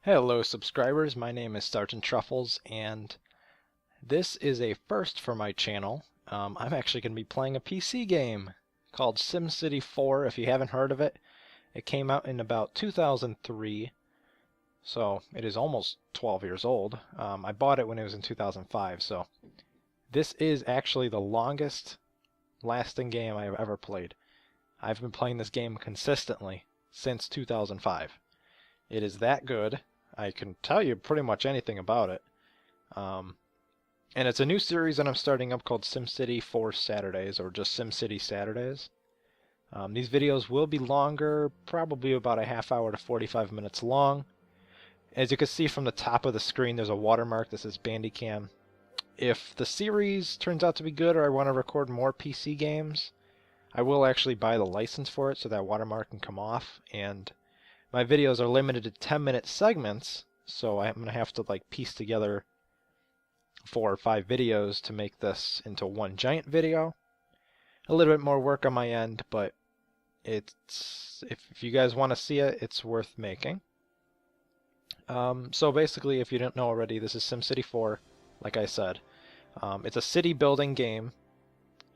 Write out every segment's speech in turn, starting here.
Hello subscribers, my name is Sergeant Truffles and this is a first for my channel. I'm actually going to be playing a PC game called SimCity 4. If you haven't heard of it, it came out in about 2003, so it is almost 12 years old. I bought it when it was in 2005, so this is actually the longest lasting game I've ever played. I've been playing this game consistently since 2005. It is that good. I can tell you pretty much anything about it. And it's a new series that I'm starting up called SimCity 4 Saturdays, or just SimCity Saturdays. These videos will be longer, probably about a half hour to 45 minutes long. As you can see from the top of the screen, there's a watermark that says Bandicam. If the series turns out to be good or I want to record more PC games, I will actually buy the license for it so that watermark can come off. And my videos are limited to 10-minute segments, so I'm going to have to piece together 4 or 5 videos to make this into one giant video. A little bit more work on my end, but if you guys want to see it, it's worth making. So basically, if you don't know already, this is SimCity 4, like I said. It's a city building game.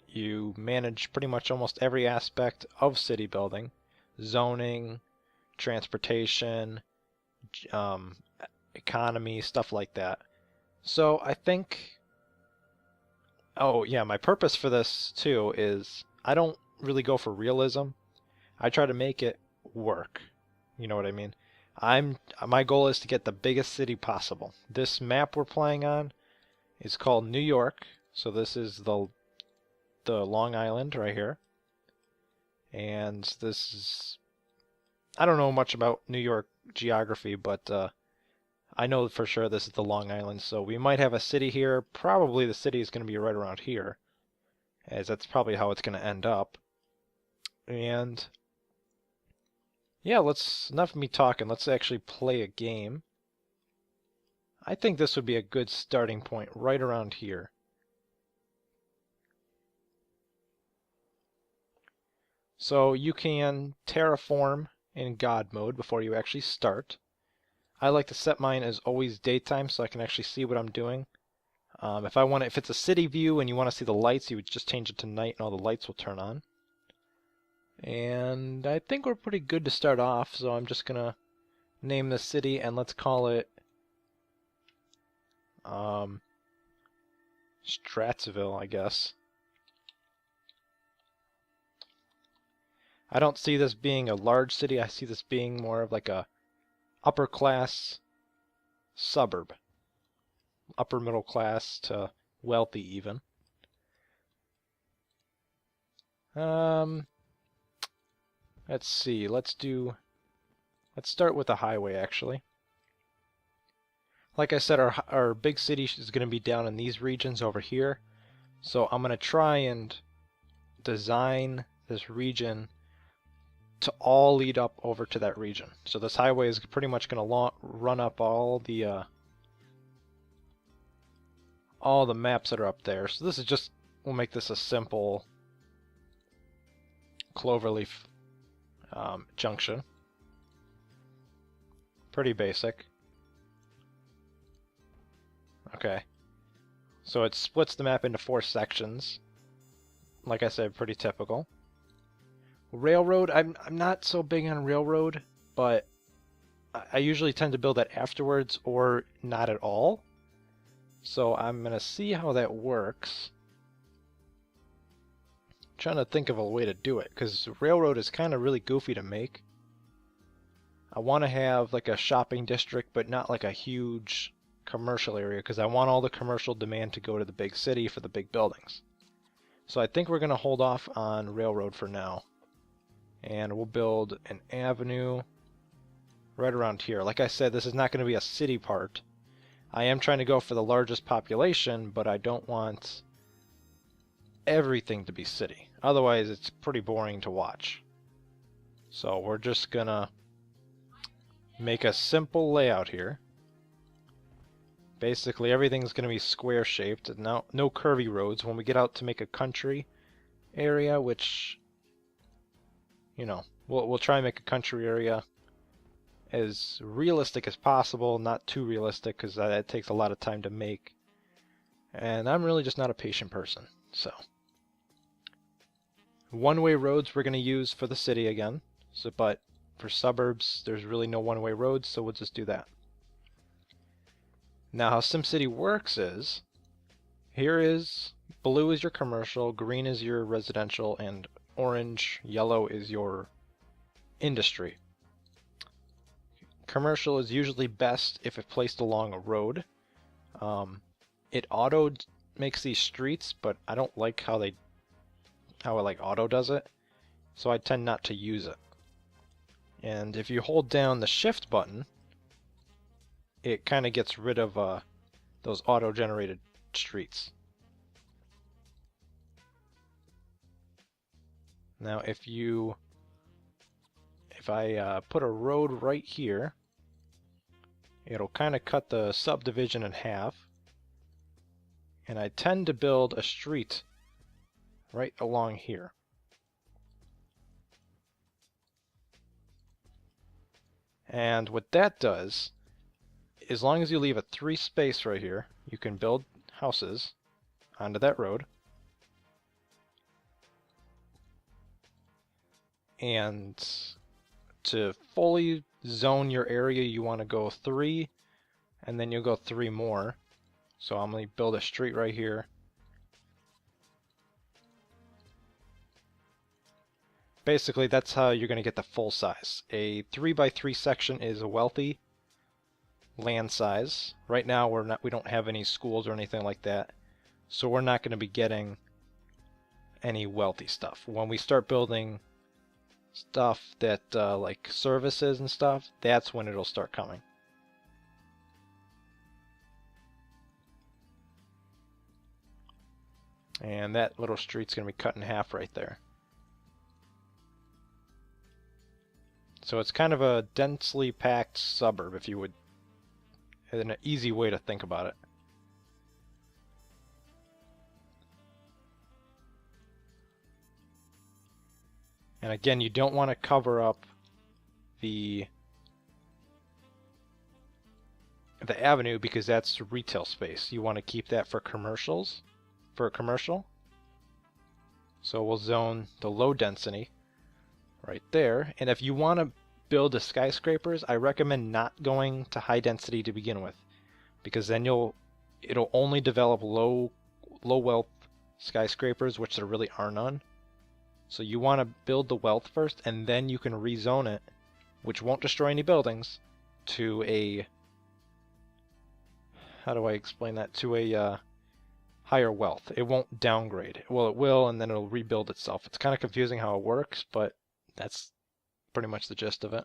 You manage pretty much almost every aspect of city building. Zoning, transportation, economy, stuff like that. So I think, oh yeah, my purpose for this too is I don't really go for realism. I try to make it work. You know what I mean? My goal is to get the biggest city possible. This map we're playing on is called New York. So this is the Long Island right here. And this is, I don't know much about New York geography, but I know for sure this is the Long Island, so we might have a city here. Probably the city is going to be right around here, as that's probably how it's going to end up. And yeah, enough of me talking. Let's actually play a game. I think this would be a good starting point right around here. So you can terraform in God mode before you actually start. I like to set mine as always daytime so I can actually see what I'm doing. If it's a city view and you want to see the lights, you would just change it to night and all the lights will turn on. And I think we're pretty good to start off, so I'm just gonna name the city and let's call it Stratsville, I guess. I don't see this being a large city. I see this being more of like a upper class suburb. Upper middle class to wealthy even. Let's see. Let's start with a highway actually. Like I said, our big city is going to be down in these regions over here. So I'm going to try and design this region to all lead up over to that region. So this highway is pretty much going to run up all the maps that are up there. So this is just, we'll make this a simple cloverleaf junction. Pretty basic. Okay. So it splits the map into 4 sections. Like I said, pretty typical. Railroad, I'm not so big on railroad, but I usually tend to build that afterwards or not at all. So I'm going to see how that works. I'm trying to think of a way to do it, because railroad is kind of really goofy to make. I want to have like a shopping district, but not like a huge commercial area, because I want all the commercial demand to go to the big city for the big buildings. So I think we're going to hold off on railroad for now. And we'll build an avenue right around here. Like I said, this is not going to be a city part. I am trying to go for the largest population, but I don't want everything to be city. Otherwise, it's pretty boring to watch. So we're just going to make a simple layout here. Basically, everything's going to be square shaped. No curvy roads. When we get out to make a country area, which, you know, we'll try and make a country area. as realistic as possible, not too realistic because that takes a lot of time to make. And I'm really just not a patient person. So, one-way roads we're going to use for the city again. So, but for suburbs, there's really no one-way roads, so we'll just do that. Now, how SimCity works is, here is blue is your commercial, green is your residential, and orange, yellow is your industry. Commercial is usually best if it's placed along a road. It auto makes these streets, but I don't like how like auto does it, so I tend not to use it. And if you hold down the shift button, it kind of gets rid of those auto-generated streets. Now if I put a road right here, it'll kind of cut the subdivision in half, and I tend to build a street right along here. And what that does, as long as you leave a 3 space right here, you can build houses onto that road. And to fully zone your area, you want to go 3, and then you'll go 3 more. So I'm going to build a street right here. Basically, that's how you're going to get the full size. A 3x3 section is a wealthy land size. Right now, we don't have any schools or anything like that, so we're not going to be getting any wealthy stuff. When we start building stuff that like services and stuff, that's when it'll start coming. And that little street's going to be cut in half right there. So it's kind of a densely packed suburb, if you would, in an easy way to think about it. And again, you don't want to cover up the avenue because that's retail space. You want to keep that for commercials, for a commercial. So we'll zone the low density right there. And if you want to build the skyscrapers, I recommend not going to high density to begin with, because then it'll only develop low wealth skyscrapers, which there really are none. So you want to build the wealth first, and then you can rezone it, which won't destroy any buildings, to a, how do I explain that, to a higher wealth. It won't downgrade. Well, it will, and then it'll rebuild itself. It's kind of confusing how it works, but that's pretty much the gist of it.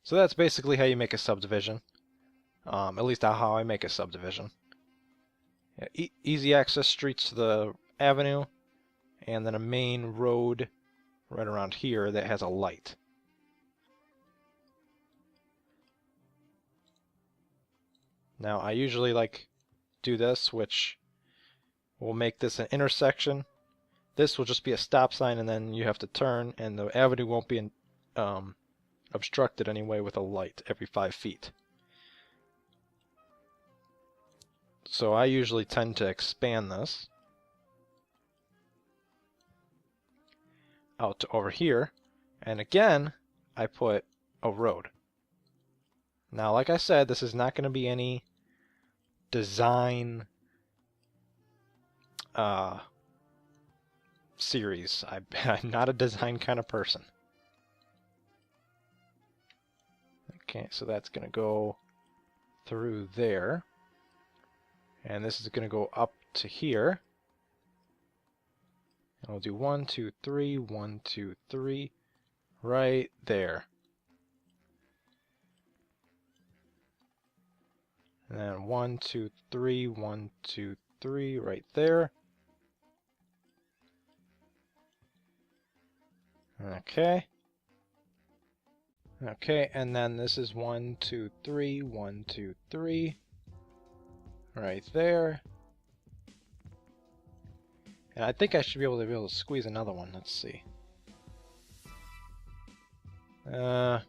So that's basically how you make a subdivision. At least how I make a subdivision. Easy access streets to the avenue, and then a main road right around here that has a light. Now I usually do this, which will make this an intersection. This will just be a stop sign, and then you have to turn, and the avenue won't be obstructed anyway with a light every 5 feet. So I usually tend to expand this out to over here, and again I put a road. Now, like I said, this is not going to be any design series. I'm not a design kind of person. Okay, so that's going to go through there. And this is going to go up to here. And we'll do 1, 2, 3, 1, 2, 3, right there. And then 1, 2, 3, 1, 2, 3, right there. Okay. Okay, and then this is 1, 2, 3, 1, 2, 3, right there. And I think I should be able to squeeze another one. Let's see. Yeah,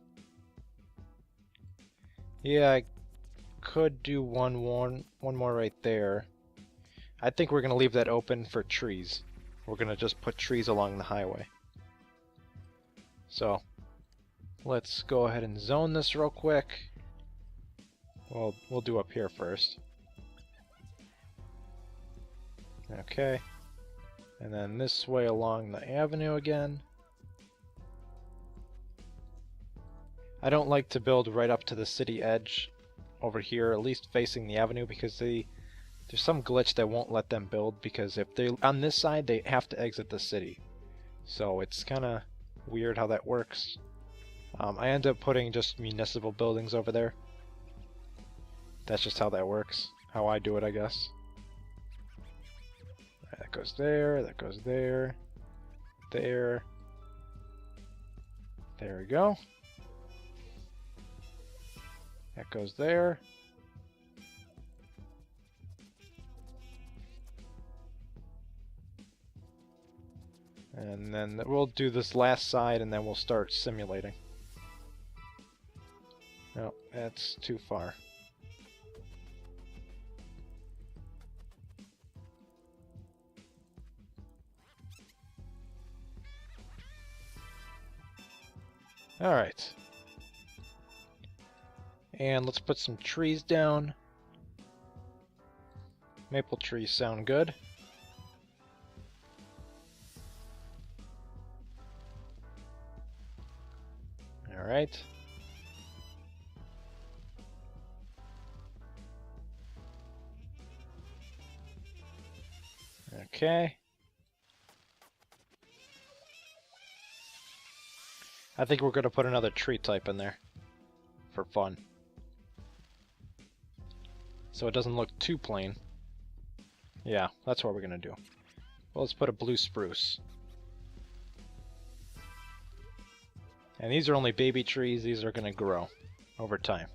I could do one more right there. I think we're gonna leave that open for trees. We're gonna just put trees along the highway. So let's go ahead and zone this real quick. Well, we'll do up here first. Okay. And then this way along the avenue again. I don't like to build right up to the city edge over here, at least facing the avenue, because there's some glitch that won't let them build, because if they're on this side, they have to exit the city. So it's kind of weird how that works. I end up putting just municipal buildings over there. That's just how that works. How I do it, I guess. That goes there, that goes there, there. There we go. That goes there. And then we'll do this last side and then we'll start simulating. No, that's too far. Alright. And let's put some trees down. Maple trees sound good. Alright. Okay. I think we're going to put another tree type in there for fun, so it doesn't look too plain. Yeah, that's what we're going to do. Well, let's put a blue spruce. And these are only baby trees. These are going to grow over time.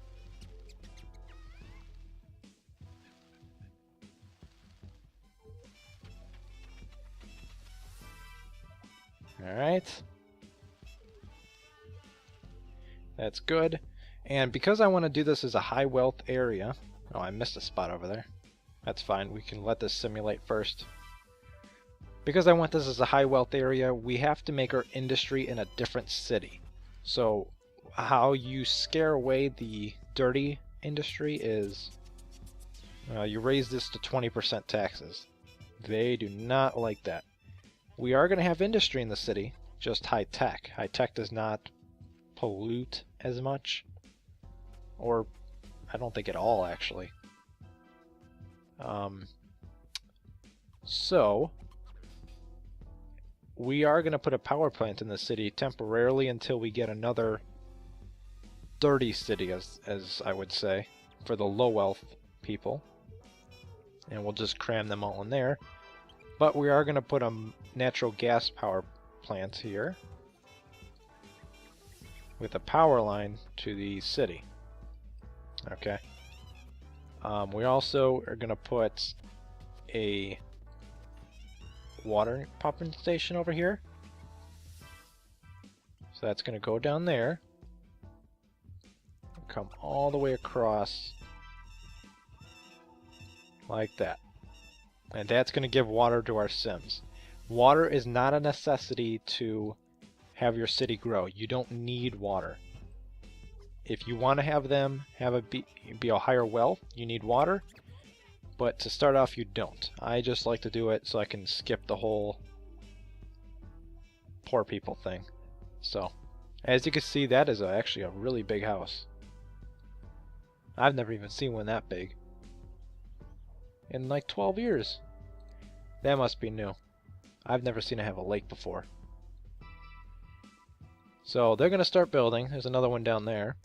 Alright. That's good. And because I want to do this as a high wealth area... Oh, I missed a spot over there. That's fine. We can let this simulate first. Because I want this as a high wealth area, we have to make our industry in a different city. So how you scare away the dirty industry is you raise this to 20% taxes. They do not like that. We are going to have industry in the city, just high tech. High tech does not pollute as much, or I don't think at all, actually. So we are going to put a power plant in the city temporarily until we get another dirty city, as I would say, for the low wealth people, and we'll just cram them all in there. But we are going to put a natural gas power plant here with a power line to the city. Okay. We also are going to put a water pumping station over here. So that's going to go down there. Come all the way across like that. And that's going to give water to our Sims. Water is not a necessity to have your city grow. You don't need water. If you want to have them be a higher wealth, you need water. But to start off, you don't. I just like to do it so I can skip the whole poor people thing. So, as you can see, that is actually a really big house. I've never even seen one that big in like 12 years. That must be new. I've never seen it have a lake before. So they're going to start building. There's another one down there.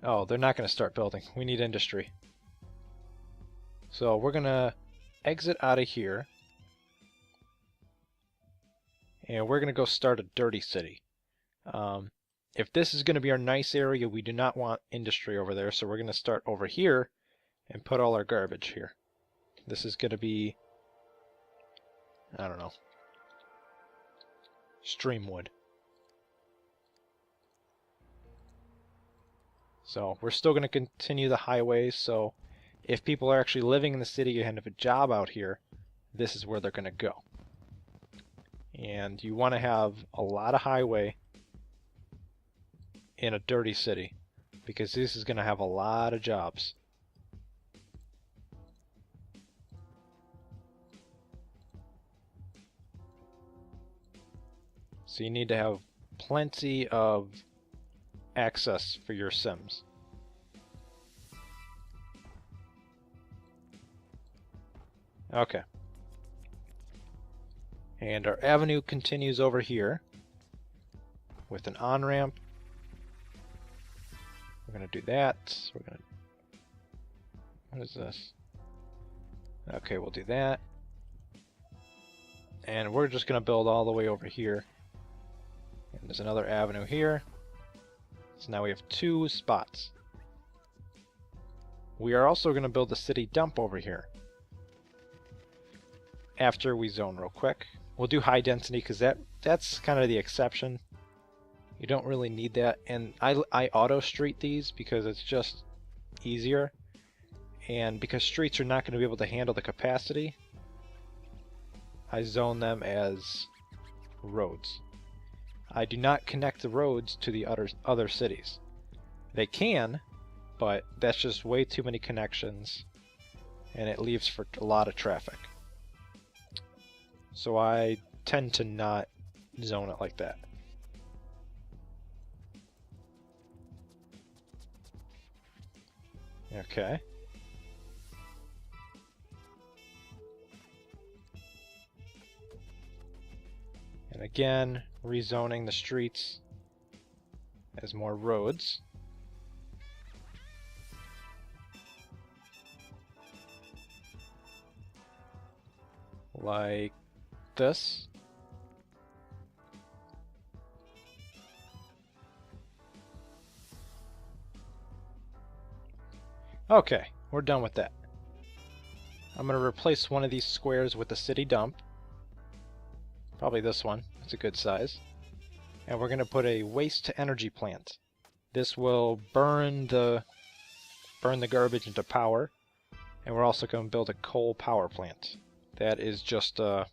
Oh, they're not going to start building. We need industry. So we're going to exit out of here. And we're going to go start a dirty city. If this is going to be our nice area, we do not want industry over there. So we're going to start over here and put all our garbage here. This is going to be, I don't know, Streamwood. So we're still going to continue the highway, so if people are actually living in the city and have a job out here, this is where they're going to go. And you want to have a lot of highway in a dirty city, because this is going to have a lot of jobs. So you need to have plenty of access for your Sims. Okay. And our avenue continues over here with an on-ramp. We're going to do that. We're going to... What is this? Okay, we'll do that. And we're just going to build all the way over here. And there's another avenue here. So now we have 2 spots. We are also going to build a city dump over here. After we zone real quick. We'll do high density because that's kind of the exception. You don't really need that. And I auto street these because it's just easier. And because streets are not going to be able to handle the capacity, I zone them as roads. I do not connect the roads to the other cities. They can, but that's just way too many connections, and it leaves for a lot of traffic. So I tend to not zone it like that. Okay. And again, rezoning the streets as more roads. Like this. Okay, we're done with that. I'm going to replace one of these squares with the city dump. Probably this one. It's a good size. And we're going to put a waste to energy plant. This will burn the garbage into power. And we're also going to build a coal power plant. That is just to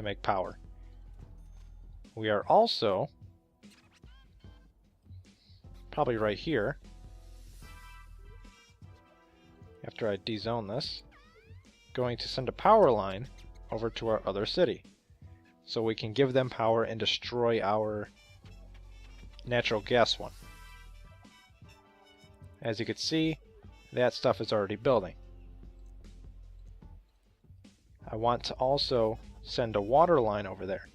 make power. We are also, probably right here, after I dezone this, going to send a power line over to our other city. So we can give them power and destroy our natural gas one. As you can see, that stuff is already building. I want to also send a water line over there.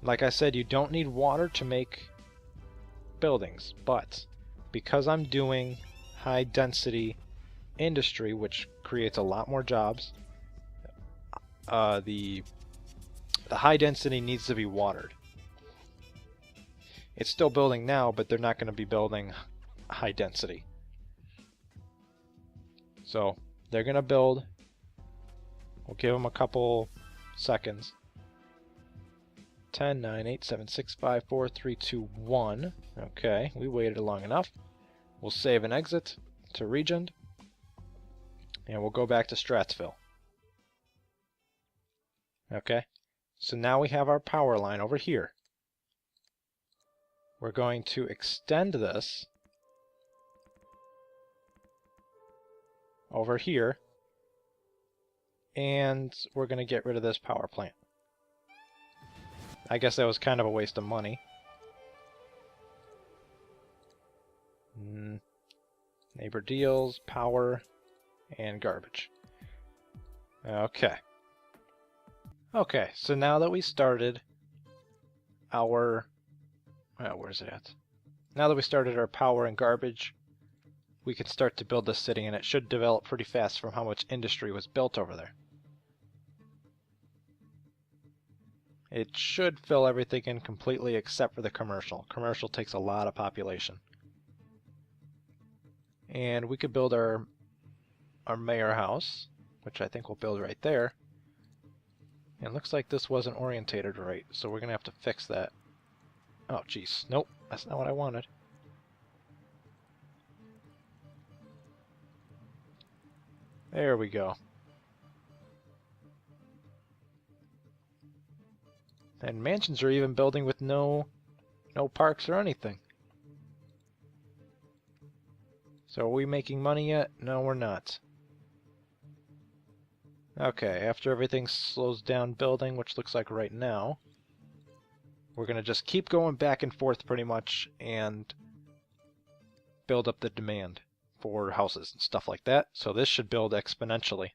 Like I said, you don't need water to make buildings, but because I'm doing high density industry, which creates a lot more jobs, the high density needs to be watered. It's still building now, but they're not going to be building high density. So they're going to build. We'll give them a couple seconds. 10, 9, 8, 7, 6, 5, 4, 3, 2, 1. Okay, we waited long enough. We'll save and exit to region. And we'll go back to Stratsville. Okay, so now we have our power line over here. We're going to extend this over here. And we're going to get rid of this power plant. I guess that was kind of a waste of money. Neighbor deals, power, and garbage. Okay. Okay, so now that we started our... where's it at? Now that we started our power and garbage, we can start to build this city, and it should develop pretty fast from how much industry was built over there. It should fill everything in completely except for the commercial. Commercial takes a lot of population. And we could build our mayor house, which I think we'll build right there. And it looks like this wasn't orientated right, so we're gonna have to fix that. Oh, jeez. Nope, that's not what I wanted. There we go. And mansions are even building with no parks or anything. So are we making money yet? No, we're not. Okay, after everything slows down building, which looks like right now, we're going to just keep going back and forth pretty much and build up the demand for houses and stuff like that. So this should build exponentially.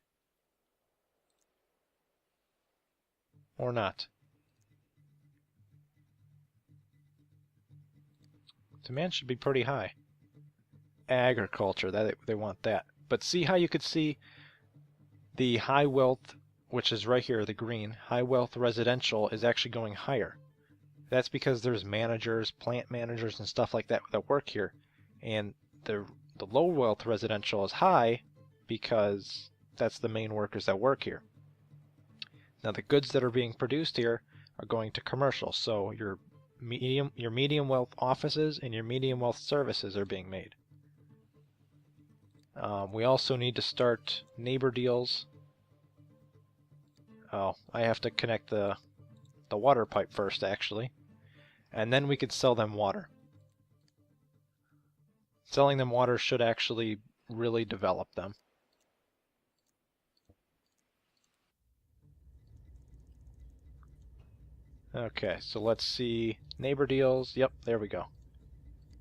Or not. Demand should be pretty high. Agriculture, they want that. But see how you could see the high wealth, which is right here, the green, high wealth residential is actually going higher. That's because there's managers, plant managers, and stuff like that that work here. And the low wealth residential is high because that's the main workers that work here. Now the goods that are being produced here are going to commercial, so your medium wealth offices and your medium wealth services are being made. We also need to start neighbor deals. Oh, I have to connect the water pipe first, actually. And then we could sell them water. Selling them water should actually really develop them. Okay, so let's see. Neighbor deals. Yep, there we go.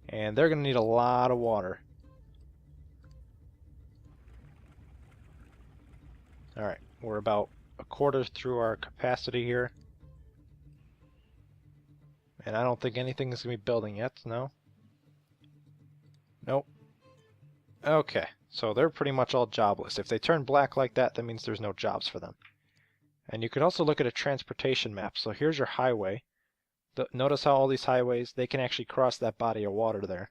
And they're going to need a lot of water. Alright, we're about a quarter through our capacity here. And I don't think anything is going to be building yet, no? Nope. Okay, so they're pretty much all jobless. If they turn black like that, that means there's no jobs for them. And you can also look at a transportation map. So here's your highway. Notice how all these highways, they can actually cross that body of water there.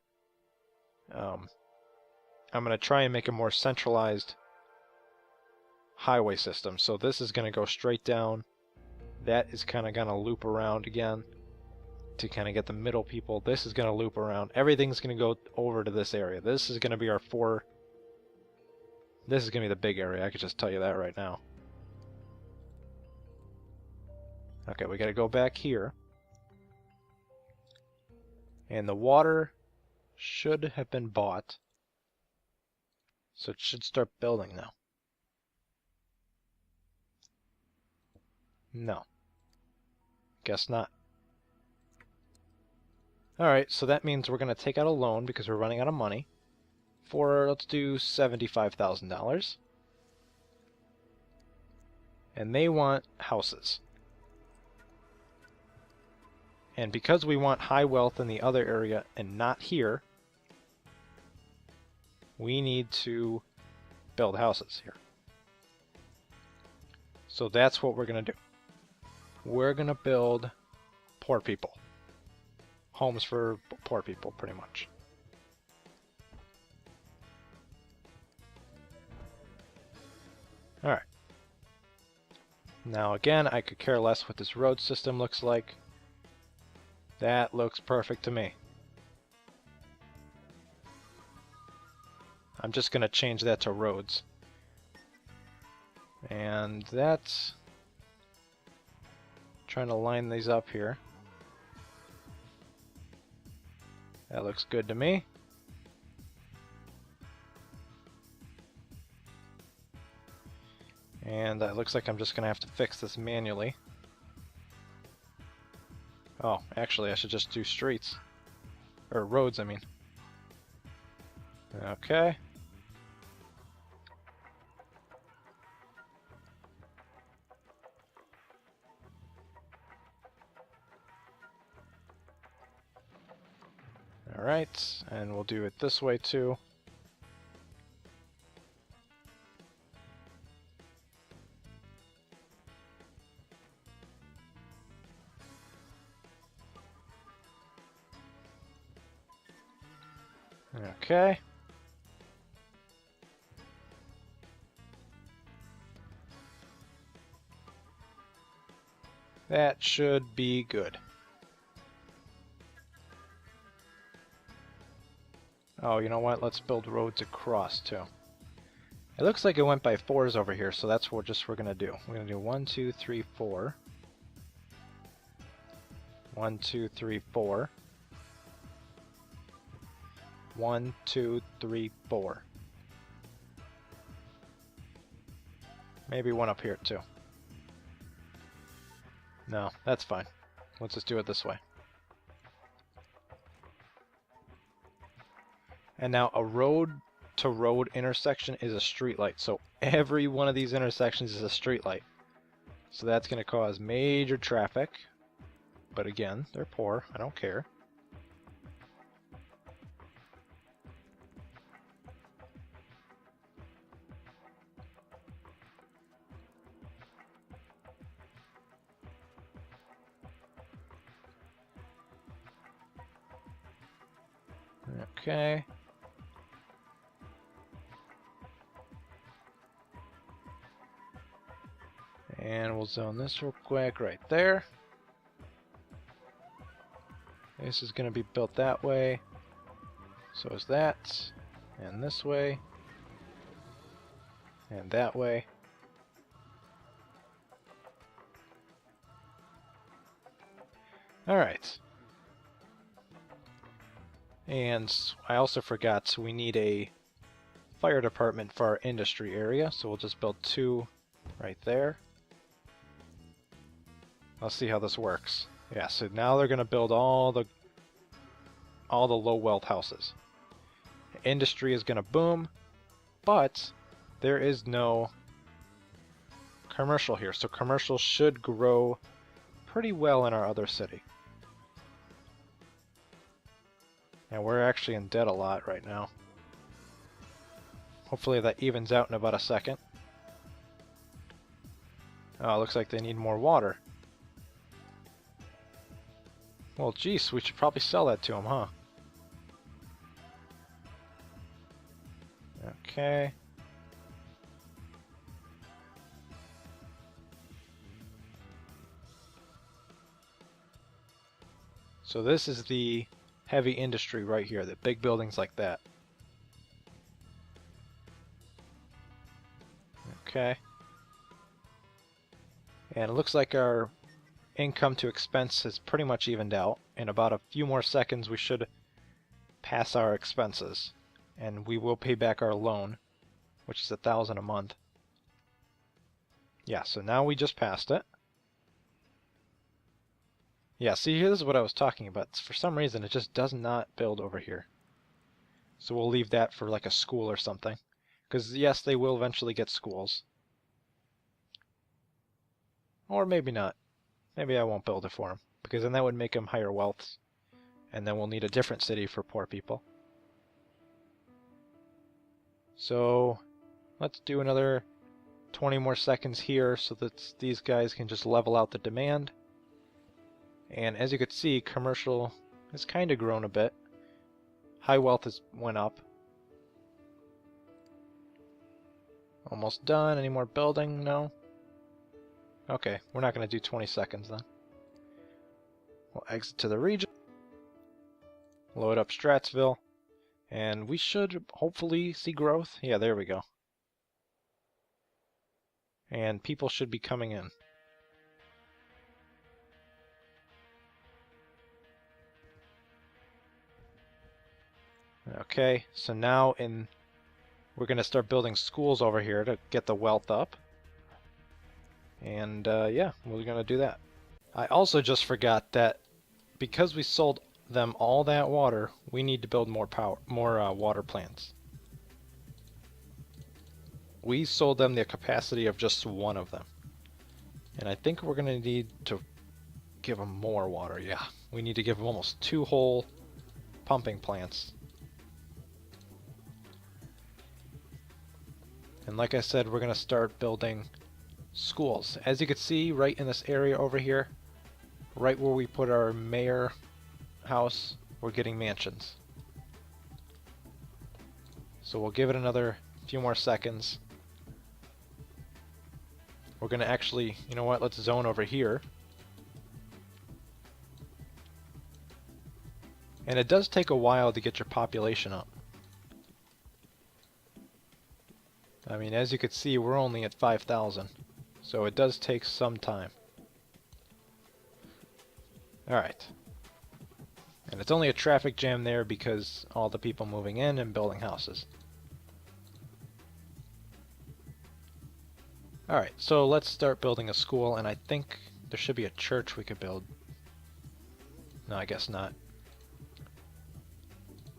I'm going to try and make a more centralized highway system. So this is going to go straight down. That is kind of going to loop around again to kind of get the middle people. This is going to loop around. Everything's going to go over to this area. This is going to be our This is going to be the big area. I could just tell you that right now. Okay, we got to go back here. And the water should have been bought. So it should start building now. No. Guess not. Alright, so that means we're going to take out a loan because we're running out of money for, let's do $75,000. And they want houses. And because we want high wealth in the other area and not here, we need to build houses here. So that's what we're going to do. We're going to build poor people. Homes for poor people, pretty much. Alright. Now again, I could care less what this road system looks like. That looks perfect to me. I'm just going to change that to roads. And that's... trying to line these up here. That looks good to me. And it looks like I'm just going to have to fix this manually. Oh, actually I should just do streets. Or roads, I mean. Okay. Alright, and we'll do it this way too. Okay. That should be good. Oh, you know what? Let's build roads across too. It looks like it went by 4s over here, so that's what we're gonna do. We're gonna do 1, 2, 3, 4. 1, 2, 3, 4. 1, 2, 3, 4. Maybe one up here too. No, that's fine. Let's just do it this way. And now a road to road intersection is a street light. So every one of these intersections is a street light. So that's going to cause major traffic. But again, they're poor. I don't care. Okay. And we'll zone this real quick right there. This is going to be built that way. So is that. And this way. And that way. Alright. And I also forgot we need a fire department for our industry area, so we'll just build 2 right there. Let's see how this works. Yeah, so now they're going to build all the low wealth houses. Industry is going to boom, but there is no commercial here, so commercial should grow pretty well in our other city. And we're actually in debt a lot right now. Hopefully that evens out in about a second. Oh, it looks like they need more water. Well, geez, we should probably sell that to them, huh? Okay. So this is the heavy industry right here, the big buildings like that. Okay. And it looks like our income to expense is pretty much evened out. In about a few more seconds we should pass our expenses. And we will pay back our loan, which is $1,000 a month. Yeah, so now we just passed it. Yeah, see, this is what I was talking about. For some reason, it just does not build over here. So we'll leave that for like a school or something. Because, yes, they will eventually get schools. Or maybe not. Maybe I won't build it for them. Because then that would make them higher wealths. And then we'll need a different city for poor people. So, let's do another 20 more seconds here so that these guys can just level out the demand. And as you could see, commercial has kind of grown a bit. High wealth has went up. Almost done. Any more building? No? Okay, we're not going to do 20 seconds then. We'll exit to the region. Load up Stratsville. And we should hopefully see growth. Yeah, there we go. And people should be coming in. Okay, so now we're going to start building schools over here to get the wealth up. And yeah, we're going to do that. I also just forgot that because we sold them all that water, we need to build more water plants. We sold them the capacity of just one of them. And I think we're going to need to give them more water. Yeah, we need to give them almost 2 whole pumping plants. And like I said, we're going to start building schools. As you can see, right in this area over here, right where we put our mayor house, we're getting mansions. So we'll give it another few more seconds. We're going to actually, you know what, let's zone over here. And it does take a while to get your population up. I mean, as you can see, we're only at 5,000. So it does take some time. Alright. And it's only a traffic jam there because all the people moving in and building houses. Alright, so let's start building a school, and I think there should be a church we could build. No, I guess not.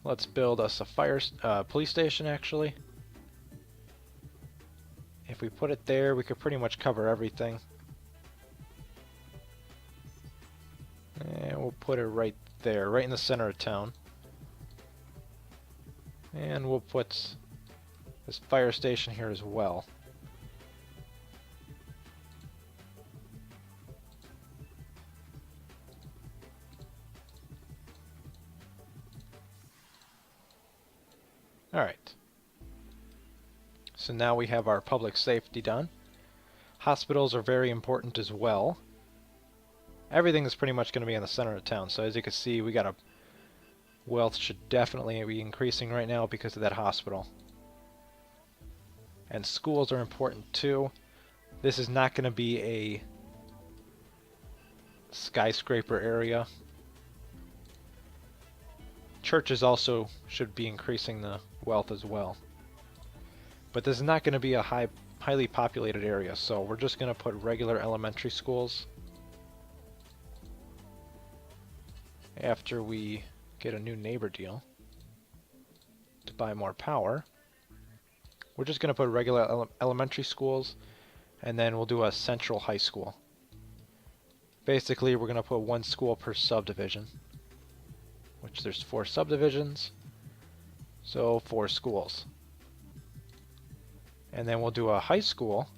Let's build us a police station, actually. If we put it there, we could pretty much cover everything. And we'll put it right there, right in the center of town. And we'll put this fire station here as well. Alright. So now we have our public safety done. Hospitals are very important as well. Everything is pretty much going to be in the center of town. So as you can see, we got a wealth should definitely be increasing right now because of that hospital. And schools are important too. This is not going to be a skyscraper area. Churches also should be increasing the wealth as well. But this is not going to be a highly populated area, so we're just going to put regular elementary schools. After we get a new neighbor deal to buy more power, we're just going to put regular elementary schools, and then we'll do a central high school. Basically, we're going to put one school per subdivision, which there's 4 subdivisions, so 4 schools. And then we'll do a high school.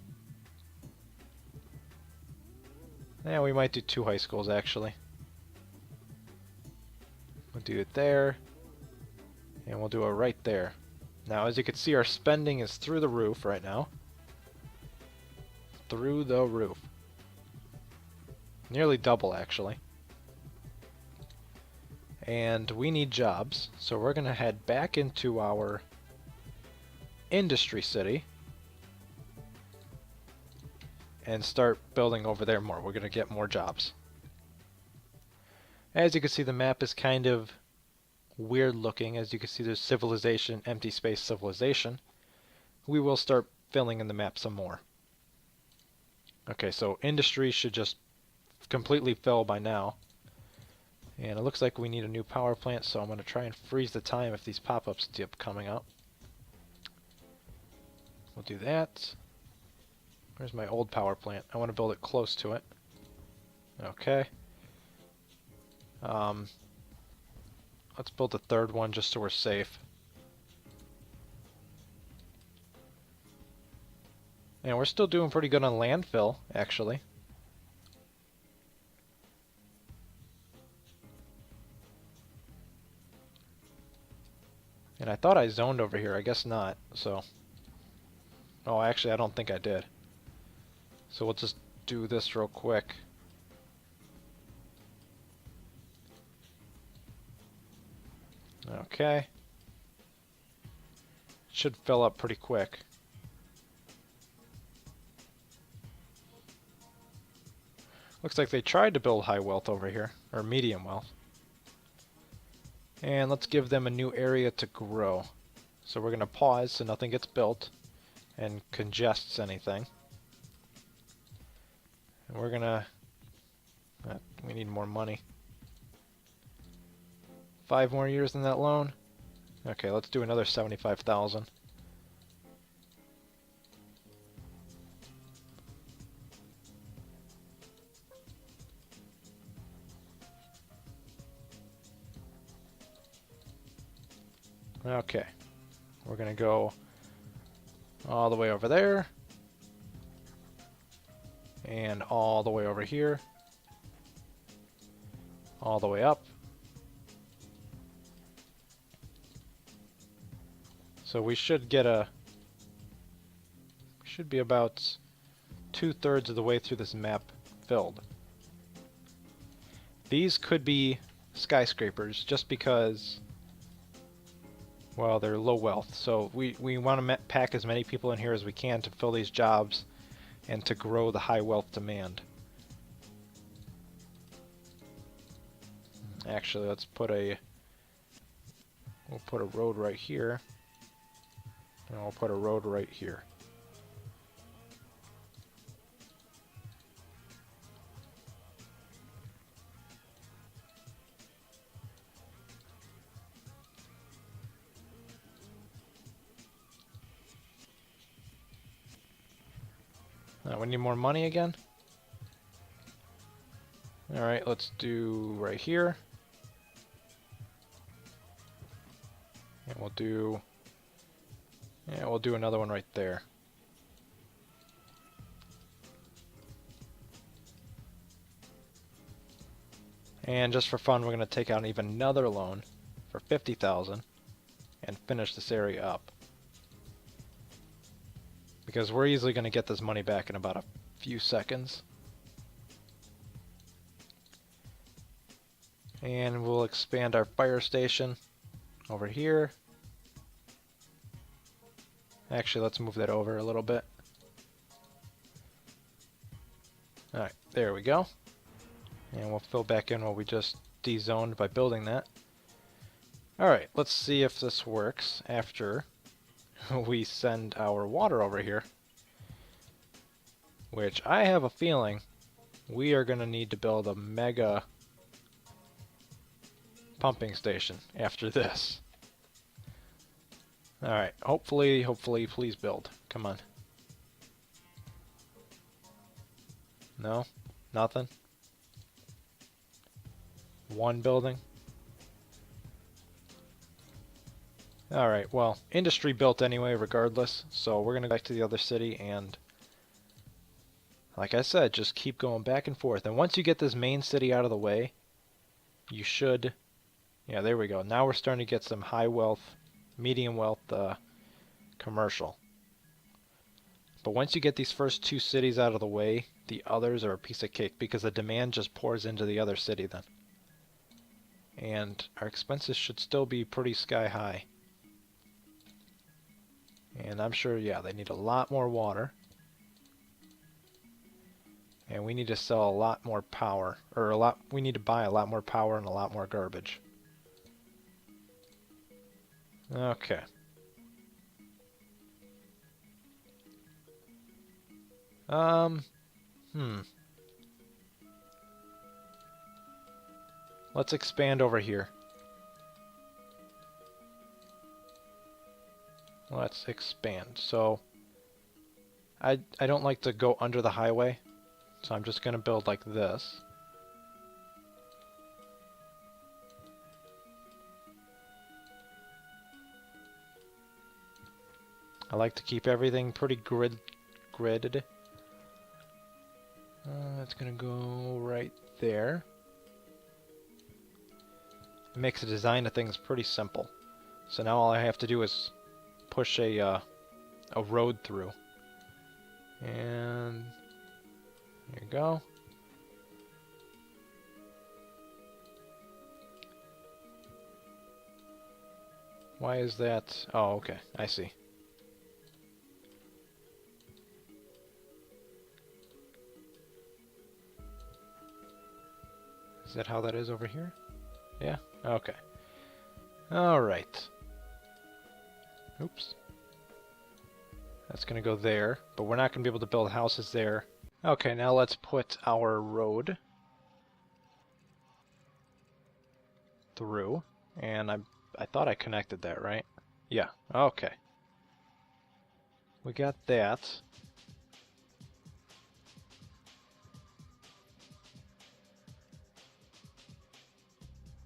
Yeah, we might do 2 high schools actually. We'll do it there, and we'll do it right there. Now, as you can see, our spending is through the roof right now. Through the roof. Nearly double, actually. And we need jobs, so we're going to head back into our industry city and start building over there more. We're going to get more jobs. As you can see, the map is kind of weird looking. As you can see, there's civilization, empty space, civilization. We will start filling in the map some more. Okay, so industry should just completely fill by now. And it looks like we need a new power plant, so I'm going to try and freeze the time if these pop-ups keep coming up. We'll do that. Where's my old power plant? I want to build it close to it. Okay. Let's build a third one just so we're safe. And we're still doing pretty good on landfill, actually. And I thought I zoned over here. I guess not. So, oh, actually, I don't think I did. So we'll just do this real quick. Okay. Should fill up pretty quick. Looks like they tried to build high wealth over here, or medium wealth. And let's give them a new area to grow. So we're going to pause so nothing gets built and congests anything. And we're going to... we need more money. 5 more years in that loan. Okay, let's do another 75,000. Okay, we're going to go all the way over there, and all the way over here, all the way up. So we should get we should be about 2/3 of the way through this map filled. These could be skyscrapers just because, well, they're low wealth. So we want to pack as many people in here as we can to fill these jobs and to grow the high wealth demand. Actually, let's put we'll put a road right here, and we'll put a road right here. We need more money again. Alright, let's do right here. And we'll do another one right there. And just for fun, we're going to take out even another loan for 50,000 and finish this area up. Because we're easily going to get this money back in about a few seconds. And we'll expand our fire station over here. Actually, let's move that over a little bit. Alright, there we go. And we'll fill back in what we just dezoned by building that. Alright, let's see if this works after we send our water over here. Which I have a feeling we are going to need to build a mega pumping station after this. Alright, hopefully, please build. Come on. No? Nothing? One building? Alright, well, industry built anyway regardless, so we're going to go back to the other city and, like I said, just keep going back and forth. And once you get this main city out of the way, you should... Yeah, there we go. Now we're starting to get some high wealth, medium wealth commercial. But once you get these first two cities out of the way, the others are a piece of cake because the demand just pours into the other city then. And our expenses should still be pretty sky high. And I'm sure, yeah, they need a lot more water. And we need to sell a lot more power, or we need to buy a lot more power and a lot more garbage. Okay. Let's expand over here. Let's expand. So, I don't like to go under the highway, so I'm just going to build like this. I like to keep everything pretty gridded. That's going to go right there. It makes the design of things pretty simple. So now all I have to do is push a road through. And there you go. Why is that? Oh, okay. I see. Is that how that is over here? Yeah? Okay. Alright. Oops. That's going to go there, but we're not going to be able to build houses there. Okay, now let's put our road through. And I thought I connected that, right? Yeah, okay. We got that.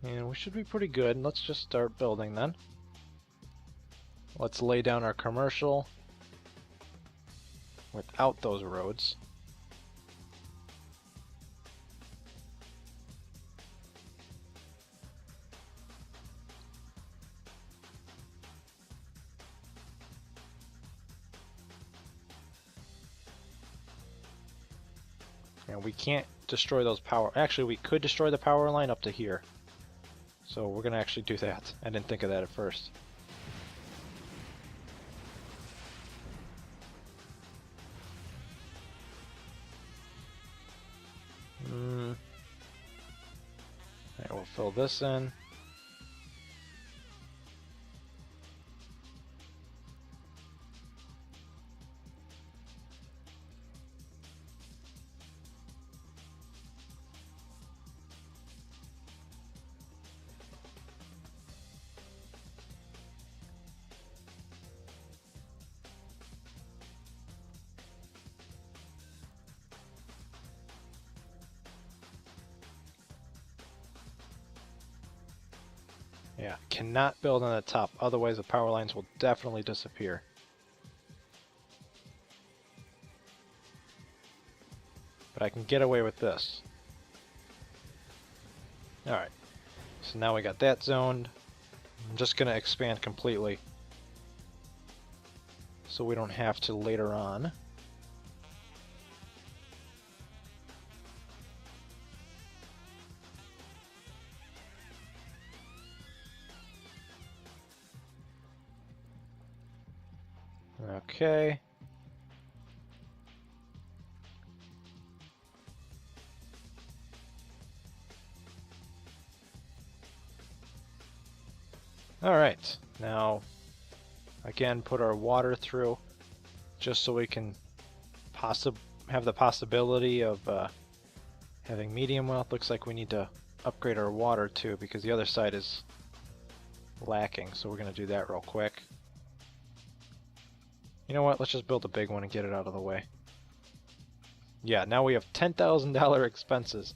And we should be pretty good. Let's just start building then. Let's lay down our commercial without those roads. And we can't destroy those power... Actually, we could destroy the power line up to here. So we're going to actually do that. I didn't think of that at first. Alright, we'll fill this in. Yeah, cannot build on the top, otherwise the power lines will definitely disappear. But I can get away with this. Alright, so now we got that zoned. I'm just going to expand completely so we don't have to later on. Okay. Alright, now again put our water through just so we can have the possibility of having medium wealth. Looks like we need to upgrade our water too because the other side is lacking, so we're going to do that real quick. You know what, let's just build a big one and get it out of the way. Yeah, now we have $10,000 expenses.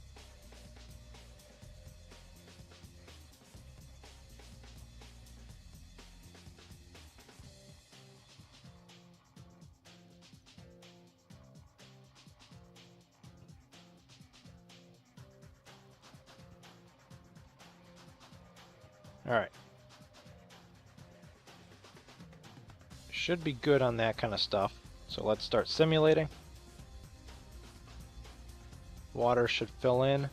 Alright. Should be good on that kind of stuff. So let's start simulating. Water should fill in.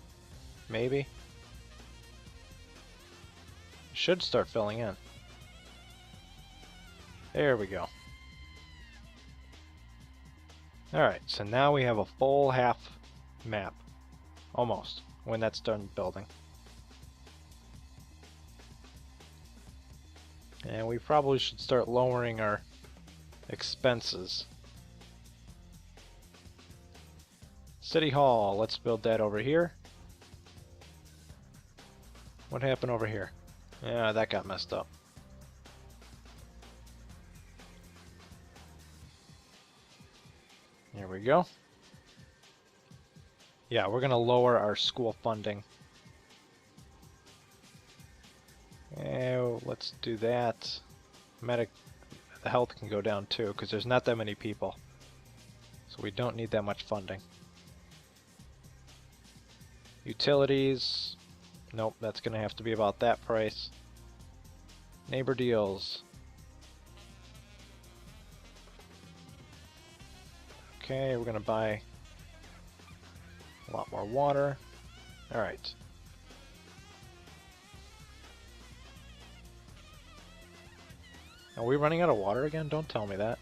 Maybe. Should start filling in. There we go. Alright, so now we have a full half map. Almost. When that's done building. And we probably should start lowering our expenses. City Hall, let's build that over here. What happened over here? Yeah, that got messed up. There we go. Yeah, we're going to lower our school funding. Let's do that. The health can go down too, because there's not that many people. So we don't need that much funding. Utilities. Nope, that's going to have to be about that price. Neighbor deals. Okay, we're going to buy a lot more water. Alright. Are we running out of water again? Don't tell me that.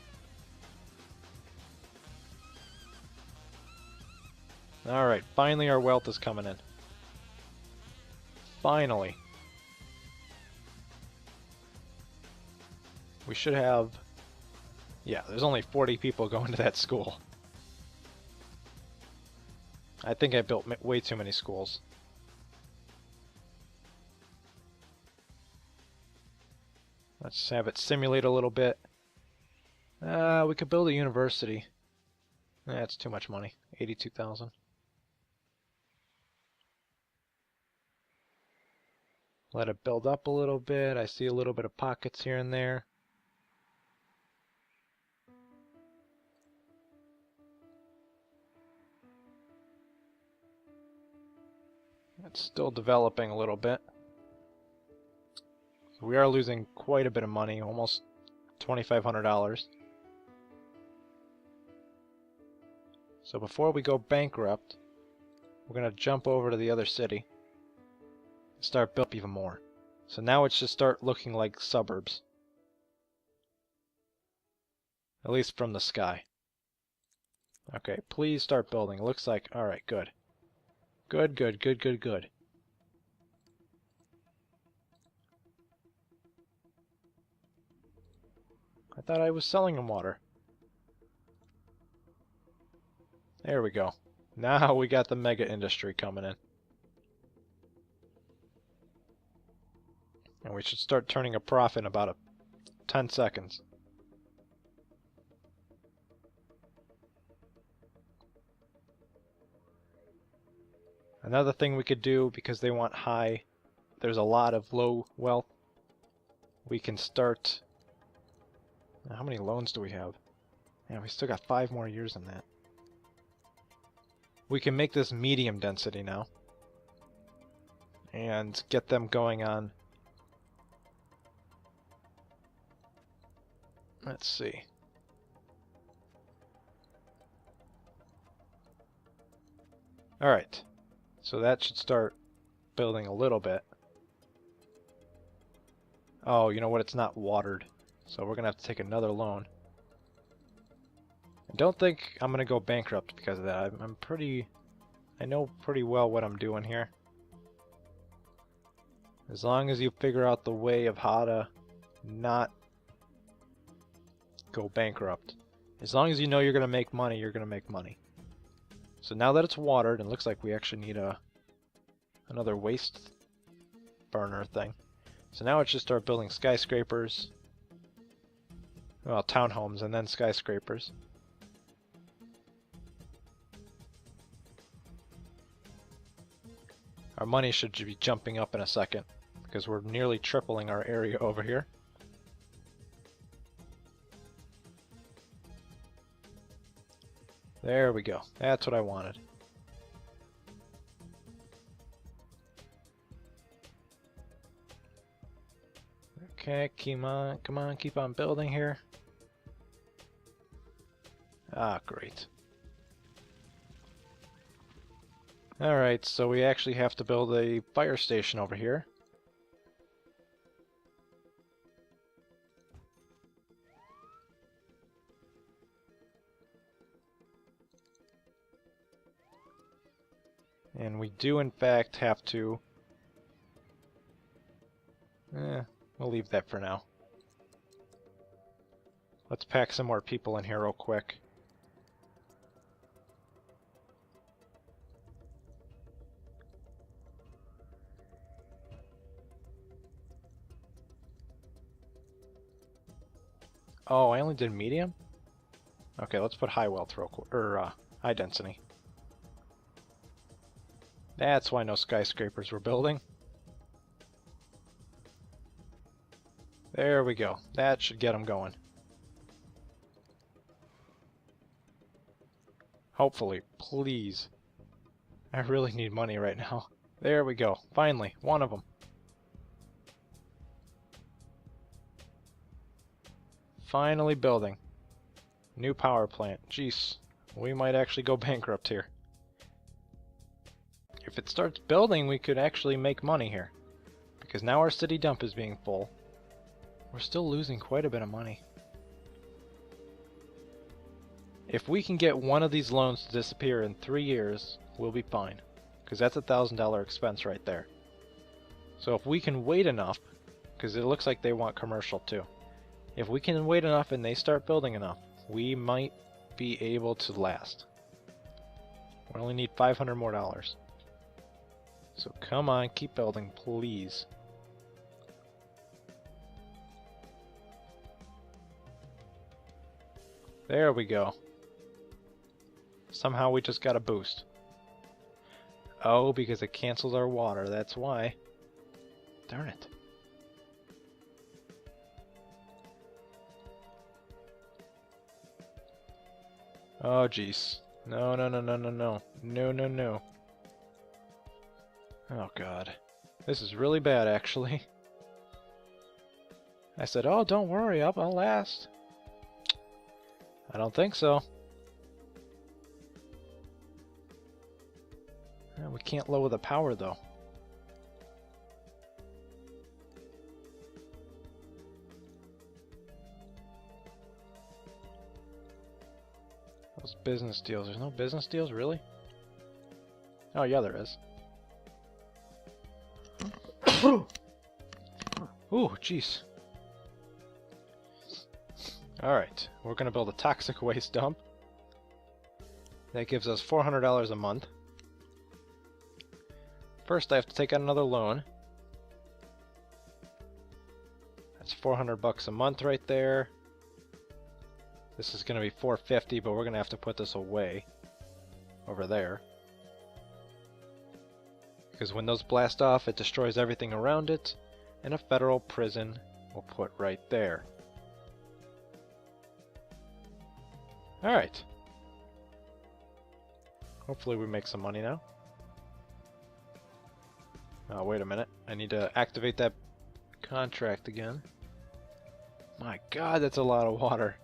Alright, finally our wealth is coming in. Finally. We should have... Yeah, there's only 40 people going to that school. I think I built way too many schools. Let's have it simulate a little bit. We could build a university. That's too much money. 82,000. Let it build up a little bit. I see a little bit of pockets here and there. It's still developing a little bit. We are losing quite a bit of money, almost $2,500. So before we go bankrupt, we're going to jump over to the other city and start building even more. So now it should start looking like suburbs. At least from the sky. Okay, please start building. It looks like... Alright, good. Good, good, good, good, good. I thought I was selling them water. There we go. Now we got the mega industry coming in. And we should start turning a profit in about 10 seconds. Another thing we could do, because they want high, there's a lot of low wealth, we can start... How many loans do we have? Yeah, we still got 5 more years in that. We can make this medium density now. And get them going on... Let's see. Alright. So that should start building a little bit. Oh, you know what? It's not watered. So we're going to have to take another loan. I don't think I'm going to go bankrupt because of that. I'm pretty... I know pretty well what I'm doing here. As long as you figure out the way of how to not go bankrupt. As long as you know you're going to make money, you're going to make money. So now that it's watered, and it looks like we actually need another waste burner thing. So now it should start building skyscrapers. Well, townhomes and then skyscrapers. Our money should be jumping up in a second because we're nearly tripling our area over here. There we go. That's what I wanted. Okay, come on, keep on building here. Ah, great. Alright, so we actually have to build a fire station over here. And we do in fact have to... we'll leave that for now. Let's pack some more people in here real quick. Oh, I only did medium? Okay, let's put high wealth real quick, or high density. That's why no skyscrapers were building. There we go. That should get them going. Hopefully, please. I really need money right now. There we go. Finally, one of them. Finally building. New power plant. Jeez, we might actually go bankrupt here. If it starts building, we could actually make money here. Because now our city dump is being full. We're still losing quite a bit of money. If we can get one of these loans to disappear in 3 years, we'll be fine. Because that's a $1,000 expense right there. So if we can wait enough, because it looks like they want commercial too. If we can wait enough and they start building enough, we might be able to last. We only need $500 more. So come on, keep building, please. There we go. Somehow we just got a boost. Oh, because it cancels our water, that's why. Darn it. Oh, jeez. No, no, no, no, no, no. No, no, no. Oh, God. This is really bad, actually. I said, oh, don't worry, I'll last. I don't think so. We can't lower the power, though. Those business deals. There's no business deals, really? Oh yeah, there is. Ooh, jeez. Alright, we're gonna build a toxic waste dump. That gives us $400 a month. First, I have to take out another loan. That's 400 bucks a month right there. This is gonna be 450, but we're gonna have to put this away over there. Because when those blast off, it destroys everything around it, and a federal prison will put right there. Alright. Hopefully we make some money now. Oh, wait a minute. I need to activate that contract again. My god, that's a lot of water.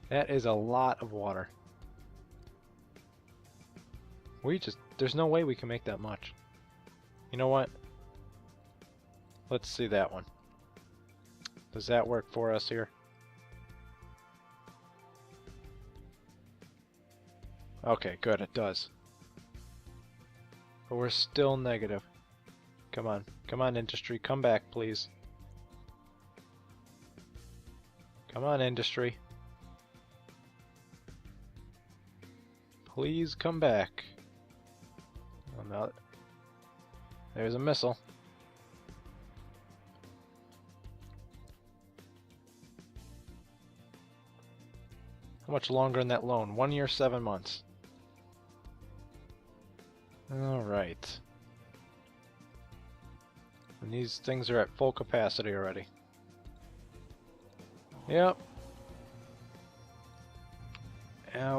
That is a lot of water. There's no way we can make that much. You know what? Let's see that one. Does that work for us here? Okay, good, it does. But we're still negative. Come on, industry, come back, please. Come on, industry. Please come back. Oh, no. There's a missile. How much longer in that loan? 1 year, 7 months. Alright. And these things are at full capacity already. Yep.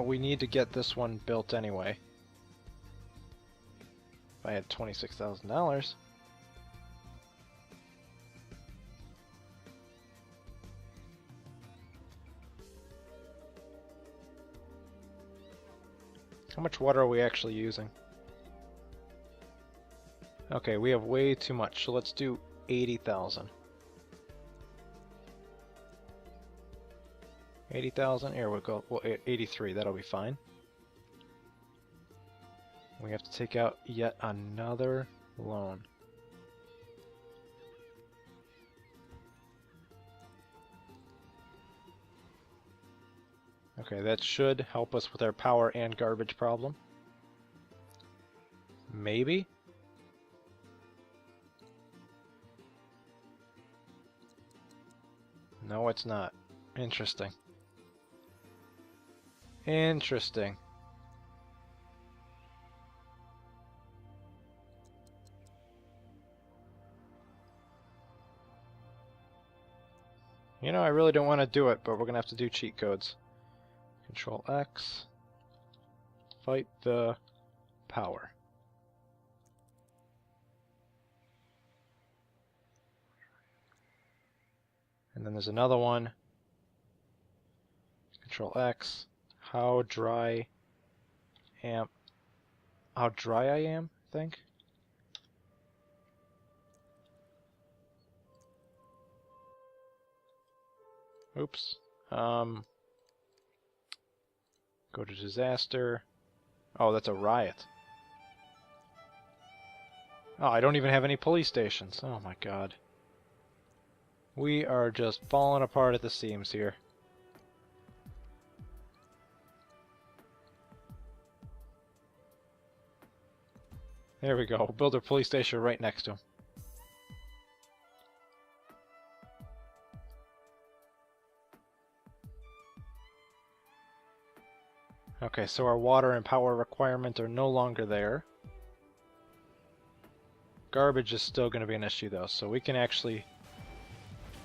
We need to get this one built anyway. If I had $26,000. How much water are we actually using? Okay, we have way too much, so let's do 80,000. 80,000, here we'll go, well, 83, that'll be fine. We have to take out yet another loan. Okay, that should help us with our power and garbage problem. Maybe? No, it's not. Interesting. Interesting. You know, I really don't want to do it, but we're going to have to do cheat codes. Control X. Fight the power. And then there's another one. Control X. How dry I am, I think. Oops. Go to disaster. Oh, that's a riot. Oh, I don't even have any police stations. Oh my god. We are just falling apart at the seams here. There we go. We'll build a police station right next to him. Okay, so our water and power requirements are no longer there. Garbage is still going to be an issue though, so we can actually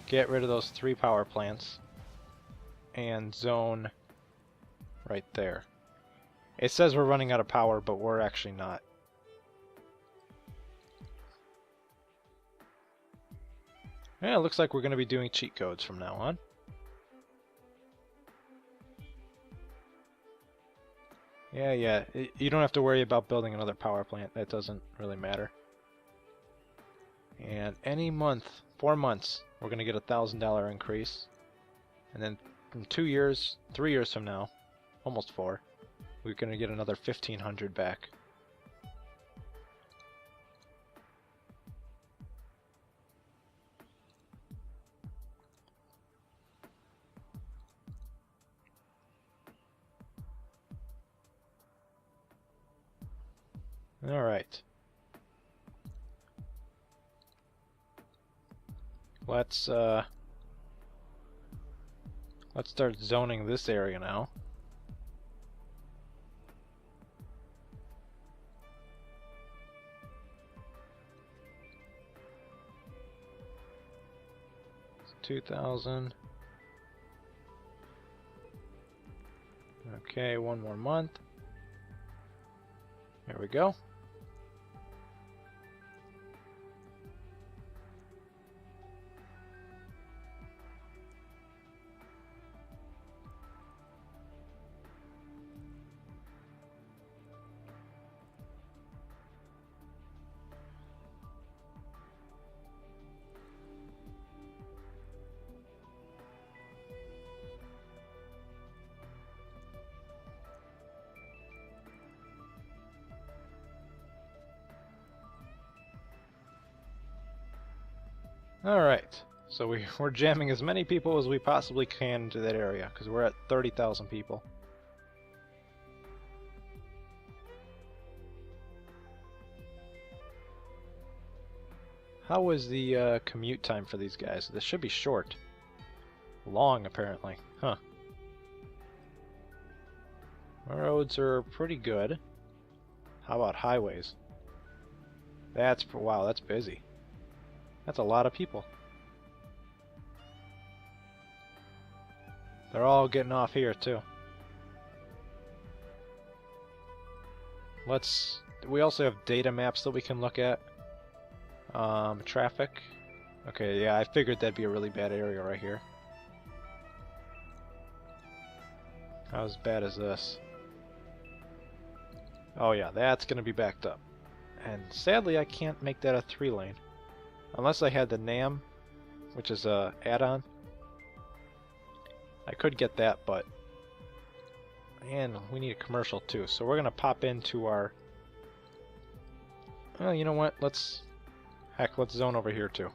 get rid of those 3 power plants and zone right there. It says we're running out of power, but we're actually not. Yeah, it looks like we're going to be doing cheat codes from now on. Yeah, you don't have to worry about building another power plant. That doesn't really matter. And any month, 4 months, we're going to get $1,000 increase. And then from 2 years, 3 years from now, almost 4. We're going to get another 1,500 back. All right. Let's start zoning this area now. It's 2,000. Okay, one more month. There we go. Alright, so we're jamming as many people as we possibly can into that area, because we're at 30,000 people. How was the commute time for these guys? This should be short. Long, apparently. Huh. Roads are pretty good. How about highways? Wow, that's busy. That's a lot of people. They're all getting off here too. We also have data maps that we can look at. Traffic. Okay, yeah, I figured that'd be a really bad area right here. How as bad as this? Oh yeah, that's gonna be backed up. And sadly I can't make that a 3-lane. Unless I had the NAM, which is a add-on. I could get that, but and we need a commercial too. So we're gonna pop into our. Well, you know what? Let's zone over here too.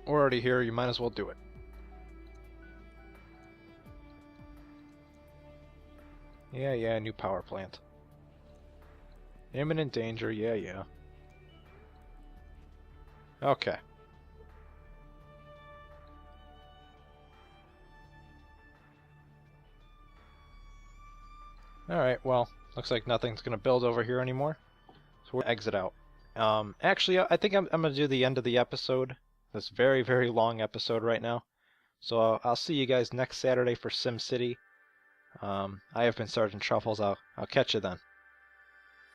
We're already here. You might as well do it. Yeah, new power plant. Imminent danger, yeah. Okay. Alright, well, looks like nothing's gonna build over here anymore. So we'll exit out. Actually, I think I'm gonna do the end of the episode. This very, very long episode right now. So I'll see you guys next Saturday for SimCity. I have been Sergeant Truffles. I'll catch you then.